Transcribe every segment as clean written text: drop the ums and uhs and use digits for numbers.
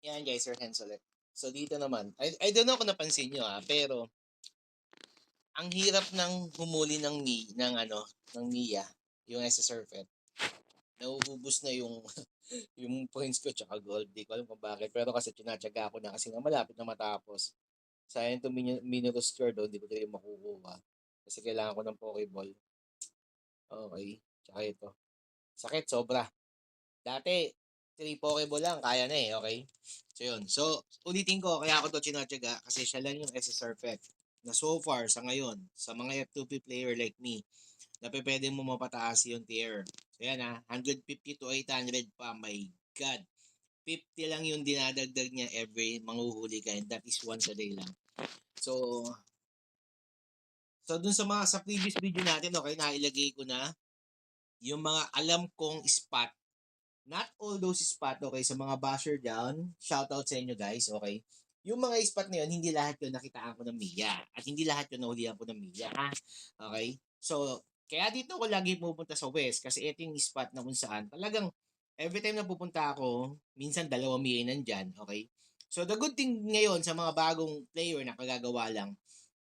Yan guys, Sir Hens ulit. So dito naman, I don't know kung napansin nyo pero ang hirap ng humuli ng ano, ng Mia, yung SSR Fet. Nauubos na yung yung points ko tsaka gold. Di ko alam kung bakit. Pero kasi tinatsaga ko na kasi nga malapit na matapos. Sayang itong mini roster doon, di ko talaga makukuha. Kasi kailangan ko ng Pokeball. Okay. Tsaka ito. Sakit, sobra. Dati, 3 Pokeball lang, kaya na okay? So yun. So, ulitin ko, kaya ako to chinatsaga kasi siya lang yung SSR Fet na so far sa ngayon, sa mga F2P player like me, na pwede mo mapataas yung tier. So yan 150 to 800 pa, my God. 50 lang yung dinadagdag niya every manghuhuli ka and that is once a day lang. So, dun sa previous video natin, okay, nailagay ko na yung mga alam kong spot. Not all those spot, okay, sa mga basher down, shoutout sa inyo guys, okay? Yung mga spot na yun, hindi lahat yun nakitaan ko ng Mia. At hindi lahat yun nahulihan ko ng Mia, ha? Okay? So, kaya dito ako lagi pupunta sa West kasi ito yung spot na kung saan talagang every time na pupunta ako, minsan dalawang Mia nandyan, okay? So, the good thing ngayon sa mga bagong player na kagagawa lang,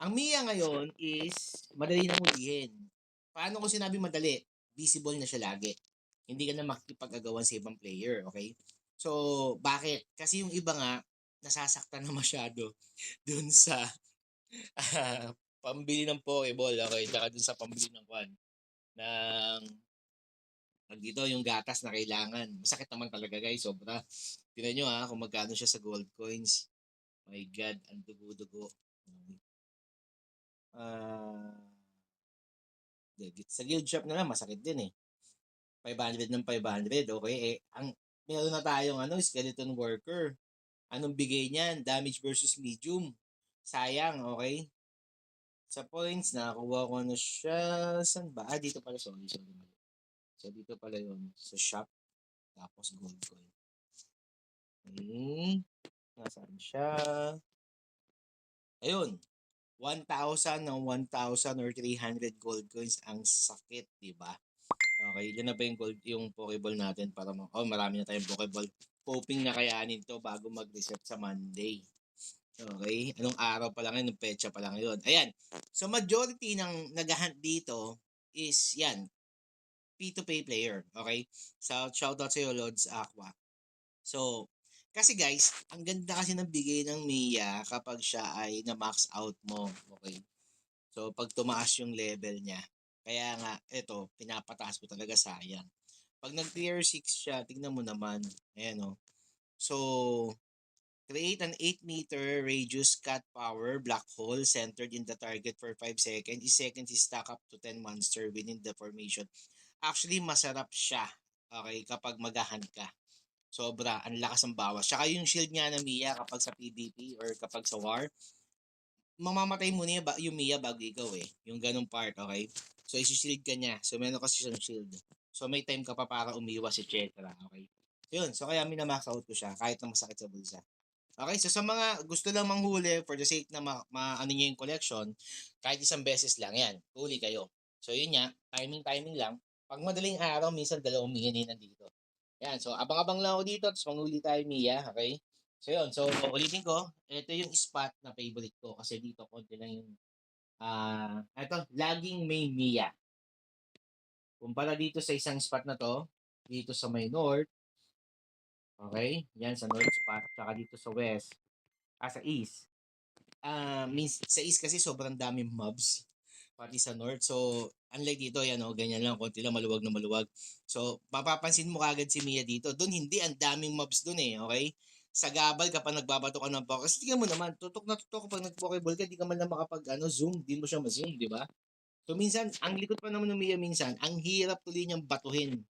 ang Mia ngayon is madali na hulihin. Paano ko sinabi madali? Visible na siya lagi. Hindi ka na makikipag-agawan sa ibang player, okay? So, bakit? Kasi yung iba nga, nasasaktan na masyado dun sa pambili ng Pokeball, okay? Tsaka dun sa pambili ng kwan, ng dito yung gatas na kailangan. Masakit naman talaga guys, sobra. Tingnan nyo kung magkano siya sa gold coins. My God, ang dugo-dugo. Ah, sa guild shop na lang, masakit din 500 ng 500, okay? Ang meron na tayong skeleton worker. Anong bigay niyan? Damage versus medium. Sayang, okay? Sa points, nakakuha ko na siya. Saan ba? Dito pala. Sorry. So, dito pala yun. Sa shop. Tapos gold coin. Okay. Nasaan siya? Ayun. 1,000 ng 1,000 or 300 gold coins. Ang sakit, di ba? Okay, ilan na ba yung gold, yung Pokeball natin para marami na tayong Pokeball. Hoping na kayanin to bago mag-reset sa Monday. Okay, anong araw pa lang yun, anong petsa pa lang yun. Ayan, so majority ng nag-hunt dito is yan, P2P player. Okay, so shoutout sa iyo, Lods Aqua. So, kasi guys, ang ganda kasi ng bigay ng Mia kapag siya ay na-max out mo. Okay, so pag tumaas yung level niya. Kaya nga, ito, pinapataas ko talaga, sayang. Pag nag-tier 6 siya, tignan mo naman. Ayan So, create an 8-meter radius cut power black hole centered in the target for 5 seconds. Each second is stack up to 10 monster within the formation. Actually, masarap siya. Okay, kapag mag-hunt ka. Sobra, ang lakas ng bawas. Tsaka yung shield niya na Mia kapag sa PvP or kapag sa war, mamamatay mo na yung Mia bago ikaw Yung ganong part, okay? So, isi-shield ka niya. So, meron kasi siyang shield. So, may time ka pa para umiwas, etc. Okay? So, yun. So, kaya minamax out ko siya kahit na masakit sa bulsa. Okay? So, sa mga gusto lang manghuli for the sake na ano nyo yung collection, kahit isang beses lang yan, huli kayo. So, yun nga. Timing lang. Pag madaling araw, minsan 2 Mia nandito. Yan. So, abang-abang lang ako dito. Tapos, manghuli tayo Mia. Okay? So yun, so ulitin ko, ito yung spot na favorite ko kasi dito konti lang yung ito, laging may Mia. Kumpara dito sa isang spot na to, dito sa may north, okay? Yan sa north spot, tsaka dito sa west, sa east. Means sa east kasi sobrang daming mobs pati sa north. So, unlike dito, yan ganyan lang, konti lang, maluwag na maluwag. So, mapapansin mo kagad si Mia dito. Doon hindi, ang daming mobs doon okay? Sa gabal kapag nagbabato ka ng Pokemon. Kasi tingnan mo naman, tutok na tutok kapag nag-Pokeball ka, di ka man lang makapag zoom, di mo siya ma-zoom, di ba? So minsan, ang likod pa naman ng Mia minsan, ang hirap tuloy niyang batuhin.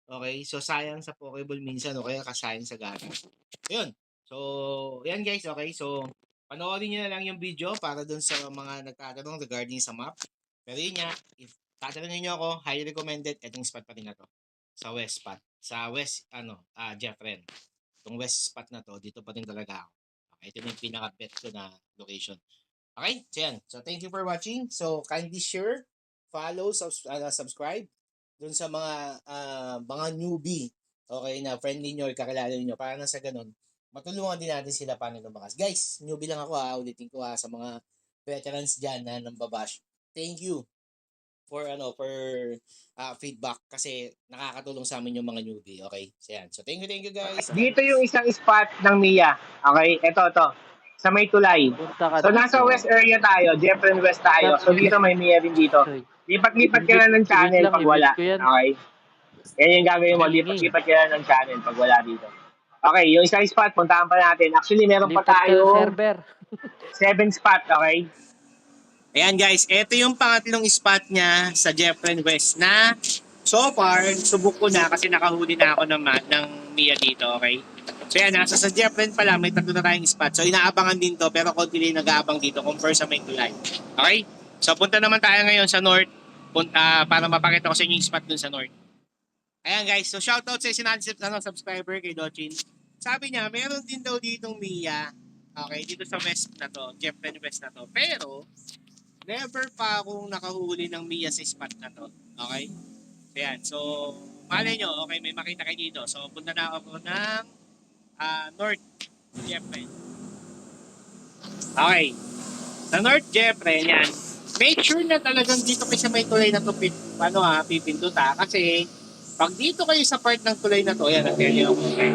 Okay? So sayang sa Pokeball minsan o kaya kasayang sa gatas. Yun. So, yan guys, okay? So, panoorin niyo na lang yung video para dun sa mga nagtatanong regarding sa map. Pero yun nga, if tatanungin niyo ako, highly recommended, itong spot pa rin na to. Sa west spot. Sa west, Jeffren. Itong west spot na to, dito pa rin talaga ako. Okay, ito yung pinaka-bet ko na location. Okay, so yan. So, thank you for watching. So, kindly share, follow, subscribe dun sa mga newbie, okay, na friendly nyo or kakilala nyo para na sa ganun, matulungan din natin sila paano lumakas. Guys, newbie lang ako ulitin ko sa mga veterans dyan na nambabash. Thank you for feedback kasi nakakatulong sa amin yung mga newbie. Okay? So yan. So thank you guys. Dito yung isang spot ng Mia. Okay? Ito. Sa may tulay. Punta ka So nasa dito. west area tayo, Jeffrey West tayo. So dito may Mia din dito. Sorry. Lipat-lipat ka lang ng channel pag wala. Ko yan. Okay? Yan yung gagawin mo. Hinging. Lipat-lipat ka lang ng channel pag wala dito. Okay, yung isang spot, puntahan pa natin. Actually, meron pa Lipat ka tayo server. 7 spot, okay? Ayan guys, ito yung pangatlong spot niya sa Jeffrey West na so far, subok ko na kasi nakahuli na ako ng Mia dito, okay? So yan, nasa sa Jeffrey pala, may tatlo na tayong spot. So inaabangan din to, pero konti lang nag-aabang dito compare sa may tulay. Okay? So punta naman tayo ngayon sa north para mapakita ko sa inyo yung spot dun sa north. Ayan guys, so shoutout sa sinansi subscriber kay Dochin. Sabi niya, meron din daw ditong Mia, okay, dito sa west na to, Jeffrey West na to. Pero, never pa akong nakahuli ng Mia sa spot na to. Okay? So yan, so malay nyo, okay, may makita kayo dito. So punta na ako ng North Jeffrey. Okay. Sa North Jeffrey, yan. Make sure na talagang dito kayo sa may tulay na to pipinduta kasi pag dito kayo sa part ng tulay na to, ayan, nag-tell ako. Okay.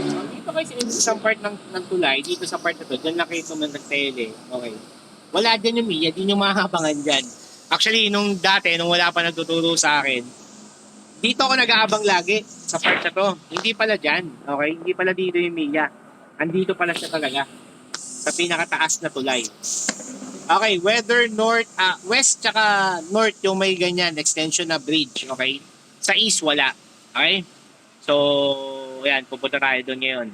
Pag dito kayo sa isang part ng tulay, dito sa part na to, dyan na kayo nag-tele. Okay. Wala dyan yung Mia, di nyo mahabangan dyan. Actually, nung dati, nung wala pa nagtuturo sa akin, dito ako nag-aabang lagi sa part na to. Hindi pala dyan, okay? Hindi pala dito yung Mia. Andito pala siya talaga sa pinakataas na tulay. Okay, whether west tsaka north yung may ganyan, extension na bridge, okay? Sa east, wala. Okay? So, ayan, pupunta tayo doon ngayon.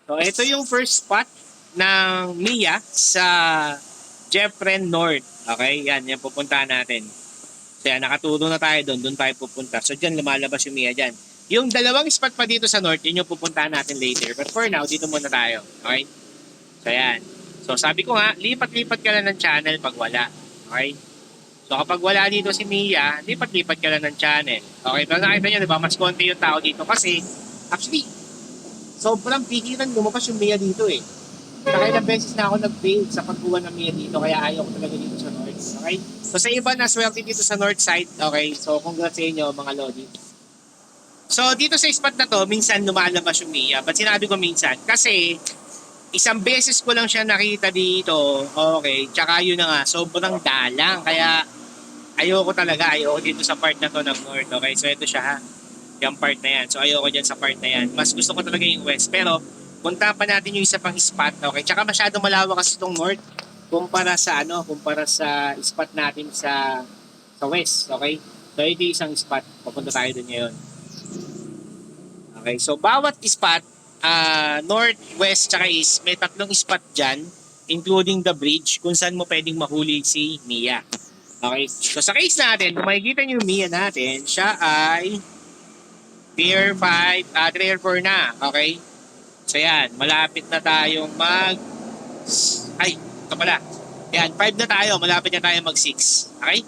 So, ito yung first spot ng Mia sa Jeffrey North. Okay? Yan pupuntahan natin. So, yan, nakaturo na tayo doon. Doon tayo pupunta. So, dyan lumalabas yung Mia dyan. Yung dalawang spot pa dito sa North, yun yung pupuntahan natin later. But for now, dito muna tayo. Okay? So, yan. So, sabi ko nga, lipat-lipat ka lang ng channel pag wala. Okay? So kapag wala dito si Mia, lipat-lipat ka lang ng channel. Okay, pero nakita nyo, diba, mas konti yung tao dito kasi actually, sobrang pihiran lumabas yung Mia dito eh. Nakailang beses na ako nag-fail sa pagkuha ng Mia dito kaya ayaw ko talaga dito sa North. Okay? So sa iba na swerte dito sa North side, okay? So congrats sa inyo mga Lodi. So dito sa spot na to, minsan lumalabas yung Mia. Ba't sinabi ko minsan? Kasi isang beses ko lang siya nakita dito, okay? Tsaka yun na nga, sobrang dalang. Kaya ayoko dito sa part na to ng north, okay? So ito siya ha, yung part na yan. So ayoko dyan sa part na yan. Mas gusto ko talaga yung west. Pero punta pa natin yung isa pang spot, okay? Tsaka masyadong malawak kasi itong north kumpara sa spot natin sa west, okay? So ito yung isang spot. Papunta tayo dun ngayon. Okay, so bawat spot, north, west, tsaka east, may tatlong spot dyan, including the bridge, kung saan mo pwedeng mahuli si Mia. Okay, so sa case natin, kung makikita nyo yung Mia natin, siya ay tier 5, tier 4 na, okay? So yan, malapit na tayong ito pala. Yan, 5 na tayo, malapit na tayo mag 6. Okay?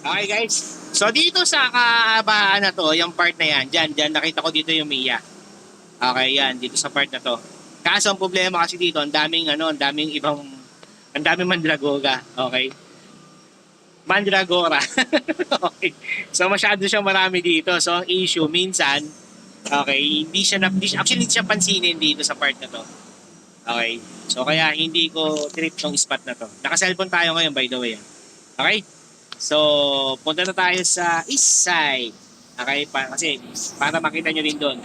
Okay guys, so dito sa kahabaan na to, yung part na yan, dyan, nakita ko dito yung Mia. Okay, yan, dito sa part na to. Kaso ang problema kasi dito, ang daming mandragoga, okay? Mandragora. Okay. So masyado siyang marami dito. So ang issue minsan, okay, hindi siya pansinin dito sa part na to. Okay. So kaya hindi ko trip tong spot na to. Naka-cellphone tayo ngayon by the way. Okay? So punta na tayo sa east side. Okay, kasi para makita nyo rin doon.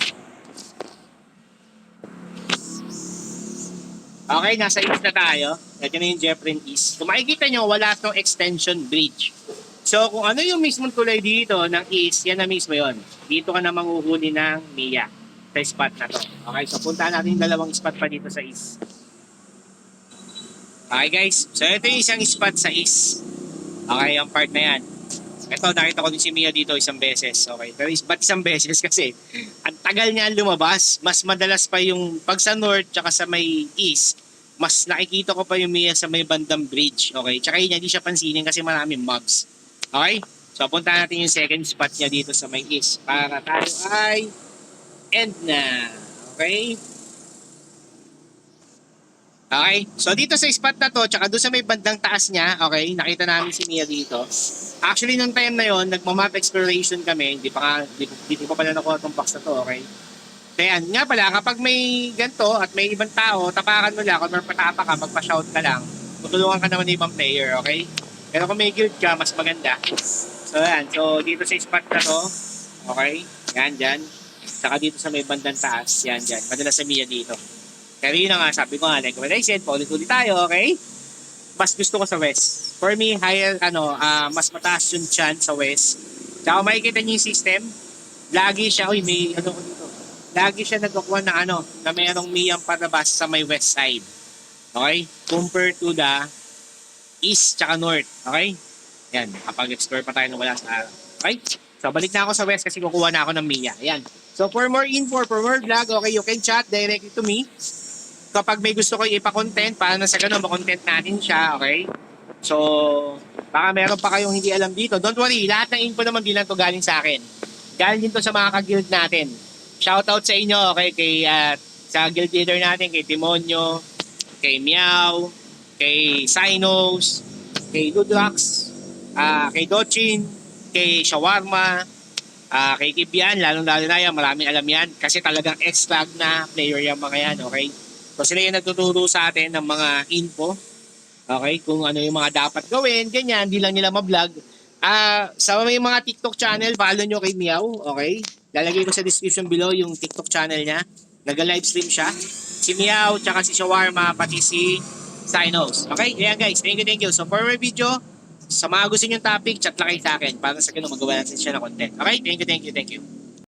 Okay, nasa east na tayo. Ito na yung Jeffrey East. Kung makikita nyo, wala itong extension bridge. So, kung ano yung mismong tulay dito ng east, yan na mismo yon. Dito ka na manghuhuli ng Mia sa spot na to. Okay, so puntahan natin yung dalawang spot pa dito sa east. Okay guys, so ito yung isang spot sa east. Okay, yung part na yan. Ito, nakita ko din si Mia dito isang beses. Okay, pero ba't isang beses? Kasi ang tagal niya lumabas. Mas madalas pa yung pag sa north tsaka sa may east, mas nakikita ko pa yung Mia sa may bandang bridge. Okay, tsaka yun, hindi siya pansinin kasi maraming mobs. Okay, so punta natin yung second spot niya dito sa may east para tayo ay End na. Okay? Okay, so dito sa spot na to, tsaka doon sa may bandang taas niya, okay, nakita namin si Mia dito. Actually, nung time na yon nagmamap exploration kami, hindi ko pa pala nakuha itong box na to, okay? Kaya nga pala, kapag may ganito at may ibang tao, tapakan mo lang, kung may patapa ka, magpa-shout ka lang, tutulungan ka naman ng ibang player, okay? Pero kung may guild ka, mas maganda. So yan, so dito sa spot na to, okay, yan, dyan. Saka dito sa may bandang taas, yan, dyan. Madalas sa Mia dito. Pero yun na nga, sabi ko nga, like what I said, paulit-ulit tayo, okay? Mas gusto ko sa West. For me, higher, mas mataas yung chance sa West. Tsaka makikita niyo yung system, lagi siya, uy, may ano ko dito. Lagi siya nagkukuha na na mayroong Miyang patabas sa may west side. Okay? Compared to the east tsaka north. Okay? Yan, kapag-explore pa tayo na wala sa araw. Okay? So, balik na ako sa west kasi kukuha na ako ng Mia. Ayan. So, for more info, for more vlog, okay, you can chat directly to me. Kapag may gusto ko ipa-content, para na sa ganun, ma-content natin siya, okay? So, baka meron pa kayong hindi alam dito. Don't worry, lahat ng info naman di lang to galing sa akin. Galing din to sa mga ka-guild natin. Shoutout sa inyo, okay, sa guild leader natin, kay Timonyo, kay Meow, kay Sinos, kay Ludrox, kay Dochin, kay Shawarma, kay Kibian, lalong-lalo na yan, maraming alam yan. Kasi talagang ex-flag na player yung mga yan, okay? So sila yung nagtuturo sa atin ng mga info. Okay? Kung ano yung mga dapat gawin, ganyan, hindi lang nila ma-vlog. Sa may mga TikTok channel, follow nyo kay Meow. Okay? Lalagay ko sa description below yung TikTok channel niya. Nag-livestream siya. Si Meow, tsaka si Shawarma, pati si Sinos. Okay? Ayan guys, thank you. So for my video, sa mga gusto nyo topic, chat lang kayo sa akin para sa ganun magawa natin siya ng content. Okay? Thank you.